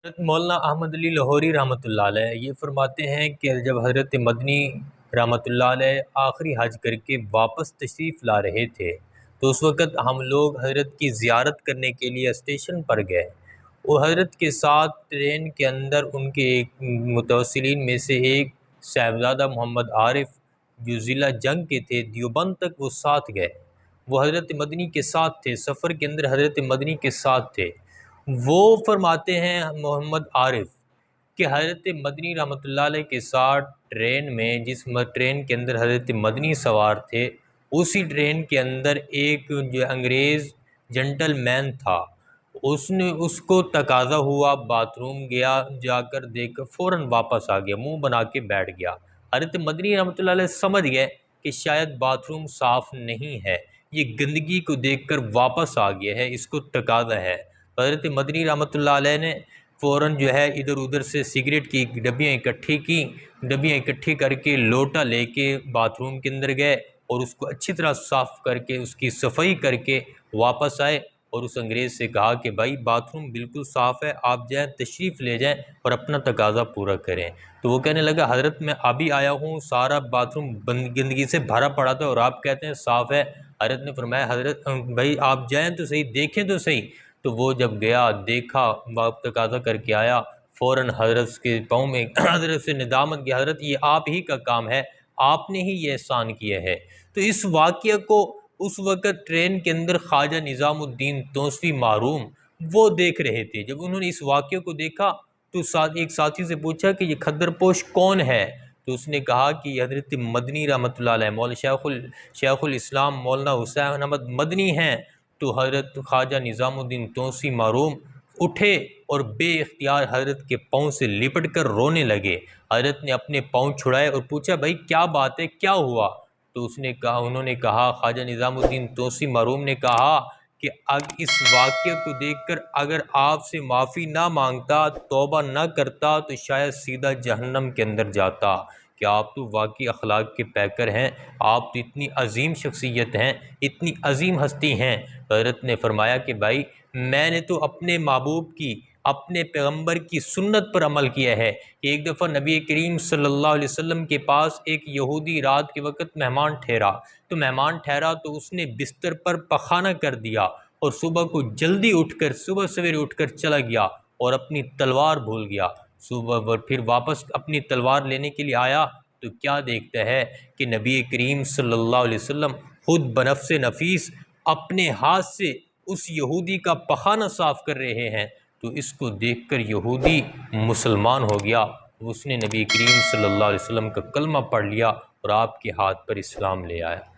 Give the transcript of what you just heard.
حضرت مولانا احمد علی لاہوری رحمۃ اللہ علیہ یہ فرماتے ہیں کہ جب حضرت مدنی رحمۃ اللہ علیہ آخری حج کر کے واپس تشریف لا رہے تھے تو اس وقت ہم لوگ حضرت کی زیارت کرنے کے لیے اسٹیشن پر گئے۔ وہ حضرت کے ساتھ ٹرین کے اندر ان کے ایک متوسلین میں سے ایک صاحبزادہ محمد عارف جو ضلع جنگ کے تھے دیوبند تک وہ ساتھ گئے۔ وہ حضرت مدنی کے ساتھ تھے، سفر کے اندر حضرت مدنی کے ساتھ تھے۔ وہ فرماتے ہیں محمد عارف کہ حضرت مدنی رحمۃ اللہ علیہ کے ساتھ ٹرین میں جس ٹرین کے اندر حضرت مدنی سوار تھے اسی ٹرین کے اندر ایک جو انگریز جنٹل مین تھا، اس کو تقاضا ہوا، باتھ روم گیا، جا کر دیکھ کر فوراً واپس آ گیا، منہ بنا کے بیٹھ گیا۔ حضرت مدنی رحمۃ اللہ علیہ سمجھ گئے کہ شاید باتھ روم صاف نہیں ہے، یہ گندگی کو دیکھ کر واپس آ گیا ہے، اس کو تقاضا ہے۔ حضرت مدنی رحمۃ اللہ علیہ نے فوراً جو ہے ادھر ادھر سے سگریٹ کی ڈبیاں اکٹھی کر کے لوٹا لے کے باتھ روم کے اندر گئے اور اس کو اچھی طرح صاف کر کے اس کی صفائی کر کے واپس آئے اور اس انگریز سے کہا کہ بھائی باتھ روم بالکل صاف ہے، آپ جائیں تشریف لے جائیں اور اپنا تقاضا پورا کریں۔ تو وہ کہنے لگا حضرت میں ابھی آیا ہوں، سارا باتھ روم گندگی سے بھرا پڑا تھا اور آپ کہتے ہیں صاف ہے۔ حضرت نے فرمایا حضرت بھائی آپ جائیں تو صحیح، دیکھیں تو صحیح۔ تو وہ جب گیا دیکھا، باپ تقاضا کر کے آیا، فوراً حضرت کے پاؤں میں حضرت سے ندامت کی حضرت یہ آپ ہی کا کام ہے، آپ نے ہی یہ احسان کیا ہے۔ تو اس واقعہ کو اس وقت ٹرین کے اندر خواجہ نظام الدین توسوی معروم وہ دیکھ رہے تھے۔ جب انہوں نے اس واقعے کو دیکھا تو ایک ساتھی سے پوچھا کہ یہ خدر پوش کون ہے؟ تو اس نے کہا کہ یہ حضرت مدنی رحمۃ اللہ علیہ مولانا شیخ الاسلام مولانا حسین احمد مدنی ہیں۔ تو حضرت خواجہ نظام الدین توسوی معروم اٹھے اور بے اختیار حضرت کے پاؤں سے لپٹ کر رونے لگے۔ حضرت نے اپنے پاؤں چھڑائے اور پوچھا بھائی کیا بات ہے، کیا ہوا؟ تو انہوں نے کہا، خواجہ نظام الدین توسوی معروم نے کہا کہ اس واقعے کو دیکھ کر اگر آپ سے معافی نہ مانگتا، توبہ نہ کرتا تو شاید سیدھا جہنم کے اندر جاتا۔ کہ آپ تو واقعی اخلاق کے پیکر ہیں، آپ تو اتنی عظیم شخصیت ہیں، اتنی عظیم ہستی ہیں۔ حضرت نے فرمایا کہ بھائی میں نے تو اپنے محبوب کی، اپنے پیغمبر کی سنت پر عمل کیا ہے۔ ایک دفعہ نبی کریم صلی اللہ علیہ وسلم کے پاس ایک یہودی رات کے وقت مہمان ٹھہرا تو اس نے بستر پر پخانہ کر دیا اور صبح سویرے اٹھ کر چلا گیا اور اپنی تلوار بھول گیا۔ صبح پھر واپس اپنی تلوار لینے کے لیے آیا تو کیا دیکھتا ہے کہ نبی کریم صلی اللہ علیہ وسلم خود بنفس نفیس اپنے ہاتھ سے اس یہودی کا پخانہ صاف کر رہے ہیں۔ تو اس کو دیکھ کر یہودی مسلمان ہو گیا، اس نے نبی کریم صلی اللہ علیہ وسلم کا کلمہ پڑھ لیا اور آپ کے ہاتھ پر اسلام لے آیا۔